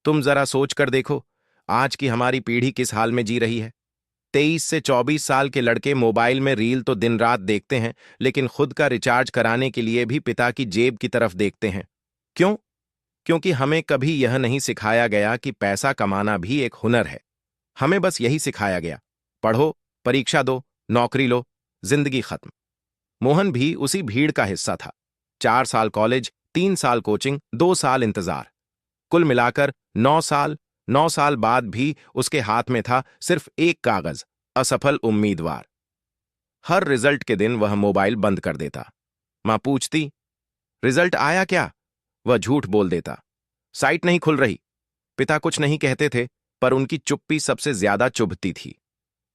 तुम जरा सोच कर देखो, आज की हमारी पीढ़ी किस हाल में जी रही है। 23 से 24 साल के लड़के मोबाइल में रील तो दिन रात देखते हैं, लेकिन खुद का रिचार्ज कराने के लिए भी पिता की जेब की तरफ देखते हैं। क्यों? क्योंकि हमें कभी यह नहीं सिखाया गया कि पैसा कमाना भी एक हुनर है। हमें बस यही सिखाया गया, पढ़ो, परीक्षा दो, नौकरी लो, जिंदगी खत्म। मोहन भी उसी भीड़ का हिस्सा था। 4 साल कॉलेज, 3 साल कोचिंग, 2 साल इंतजार, कुल मिलाकर 9 साल। 9 साल बाद भी उसके हाथ में था सिर्फ एक कागज, असफल उम्मीदवार। हर रिजल्ट के दिन वह मोबाइल बंद कर देता। मां पूछती, रिजल्ट आया क्या? वह झूठ बोल देता, साइट नहीं खुल रही। पिता कुछ नहीं कहते थे, पर उनकी चुप्पी सबसे ज्यादा चुभती थी।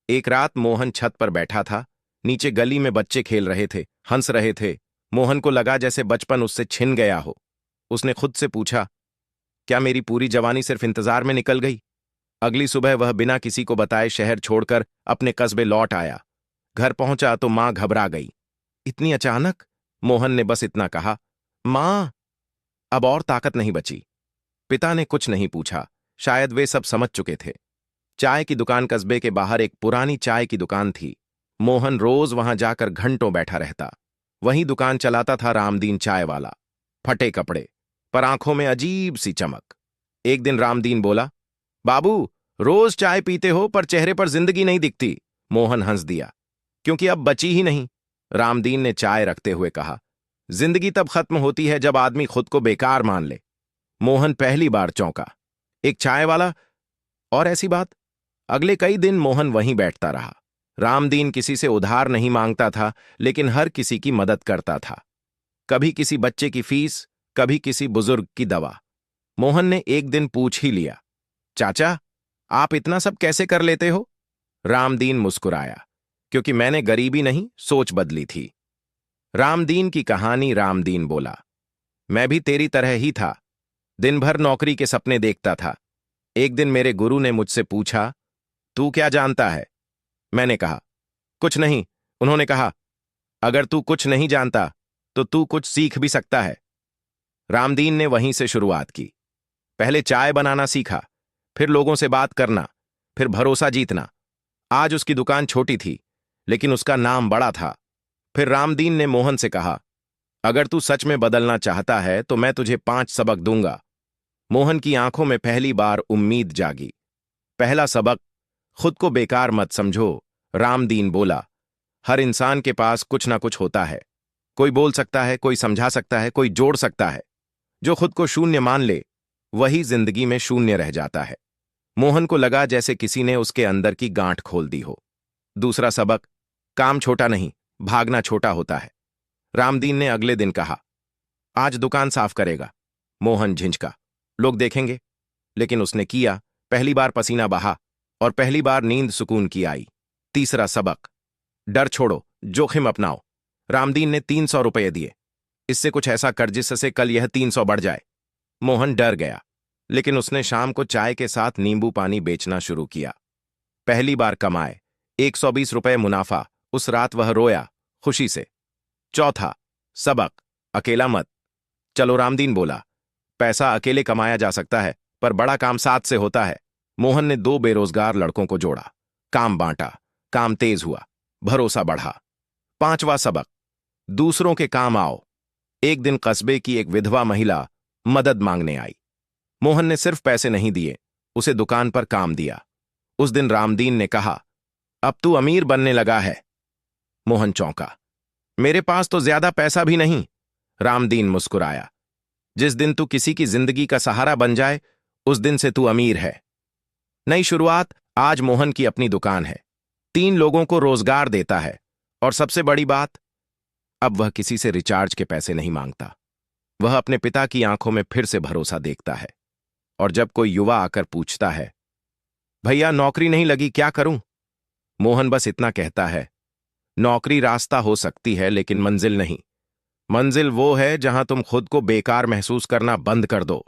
एक रात मोहन छत पर बैठा था। नीचे गली में बच्चे खेल रहे थे, हंस रहे थे। मोहन को लगा जैसे बचपन उससे छिन गया हो। उसने खुद से पूछा, क्या मेरी पूरी जवानी सिर्फ इंतजार में निकल गई? अगली सुबह वह बिना किसी को बताए शहर छोड़कर अपने कस्बे लौट आया। घर पहुंचा तो मां घबरा गई। इतनी अचानक? मोहन ने बस इतना कहा, मां। अब और ताकत नहीं बची। पिता ने कुछ नहीं पूछा, शायद वे सब समझ चुके थे। चाय की दुकान कस्बे के बाहर एक पुरानी चाय की दुकान थी। मोहन रोज वहां जाकर घंटों बैठा रहता। वहीं दुकान चलाता था रामदीन चाय वाला। फटे कपड़े, पर आंखों में अजीब सी चमक। एक दिन रामदीन बोला, बाबू, रोज चाय पीते हो पर चेहरे पर जिंदगी नहीं दिखती। मोहन हंस दिया, क्योंकि अब बची ही नहीं। रामदीन ने चाय रखते हुए कहा, जिंदगी तब खत्म होती है जब आदमी खुद को बेकार मान ले। मोहन पहली बार चौंका। एक चाय वाला? और ऐसी बात? अगले कई दिन मोहन वहीं बैठता रहा। रामदीन किसी से उधार नहीं मांगता था, लेकिन हर किसी की मदद करता था। कभी किसी बच्चे की फीस, कभी किसी बुजुर्ग की दवा। मोहन ने एक दिन पूछ ही लिया, चाचा, आप इतना सब कैसे कर लेते हो? रामदीन मुस्कुराया, क्योंकि मैंने गरीबी नहीं, सोच बदली थी। रामदीन की कहानी। रामदीन बोला, मैं भी तेरी तरह ही था। दिन भर नौकरी के सपने देखता था। एक दिन मेरे गुरु ने मुझसे पूछा, तू क्या जानता है? मैंने कहा, कुछ नहीं। उन्होंने कहा, अगर तू कुछ नहीं जानता तो तू कुछ सीख भी सकता है। रामदीन ने वहीं से शुरुआत की। पहले चाय बनाना सीखा, फिर लोगों से बात करना, फिर भरोसा जीतना। आज उसकी दुकान छोटी थी, लेकिन उसका नाम बड़ा था। फिर रामदीन ने मोहन से कहा, अगर तू सच में बदलना चाहता है तो मैं तुझे 5 सबक दूंगा। मोहन की आंखों में पहली बार उम्मीद जागी। पहला सबक, खुद को बेकार मत समझो। रामदीन बोला, हर इंसान के पास कुछ ना कुछ होता है। कोई बोल सकता है, कोई समझा सकता है, कोई जोड़ सकता है। जो खुद को शून्य मान ले, वही जिंदगी में शून्य रह जाता है। मोहन को लगा जैसे किसी ने उसके अंदर की गांठ खोल दी हो। दूसरा सबक, काम छोटा नहीं, भागना छोटा होता है। रामदीन ने अगले दिन कहा, आज दुकान साफ करेगा। मोहन झिंझका, लोग देखेंगे। लेकिन उसने किया। पहली बार पसीना बहा और पहली बार नींद सुकून की आई। तीसरा सबक, डर छोड़ो, जोखिम अपनाओ। रामदीन ने 300 रुपये दिए, इससे कुछ ऐसा कर जिससे कल यह 300 बढ़ जाए। मोहन डर गया, लेकिन उसने शाम को चाय के साथ नींबू पानी बेचना शुरू किया। पहली बार कमाए 120 रुपये मुनाफा। उस रात वह रोया, खुशी से। चौथा सबक, अकेला मत। चलो, रामदीन बोला, पैसा अकेले कमाया जा सकता है, पर बड़ा काम साथ से होता है। मोहन ने 2 बेरोजगार लड़कों को जोड़ा, काम बांटा, काम तेज हुआ, भरोसा बढ़ा। पांचवा सबक, दूसरों के काम आओ। एक दिन कस्बे की एक विधवा महिला मदद मांगने आई। मोहन ने सिर्फ पैसे नहीं दिए, उसे दुकान पर काम दिया। उस दिन रामदीन ने कहा, अब तू अमीर बनने लगा है। मोहन चौंका, मेरे पास तो ज्यादा पैसा भी नहीं। रामदीन मुस्कुराया, जिस दिन तू किसी की जिंदगी का सहारा बन जाए, उस दिन से तू अमीर है। नई शुरुआत। आज मोहन की अपनी दुकान है, 3 लोगों को रोजगार देता है, और सबसे बड़ी बात, अब वह किसी से रिचार्ज के पैसे नहीं मांगता। वह अपने पिता की आंखों में फिर से भरोसा देखता है। और जब कोई युवा आकर पूछता है, भैया नौकरी नहीं लगी, क्या करूं? मोहन बस इतना कहता है, नौकरी रास्ता हो सकती है, लेकिन मंजिल नहीं। मंजिल वो है जहां तुम खुद को बेकार महसूस करना बंद कर दो।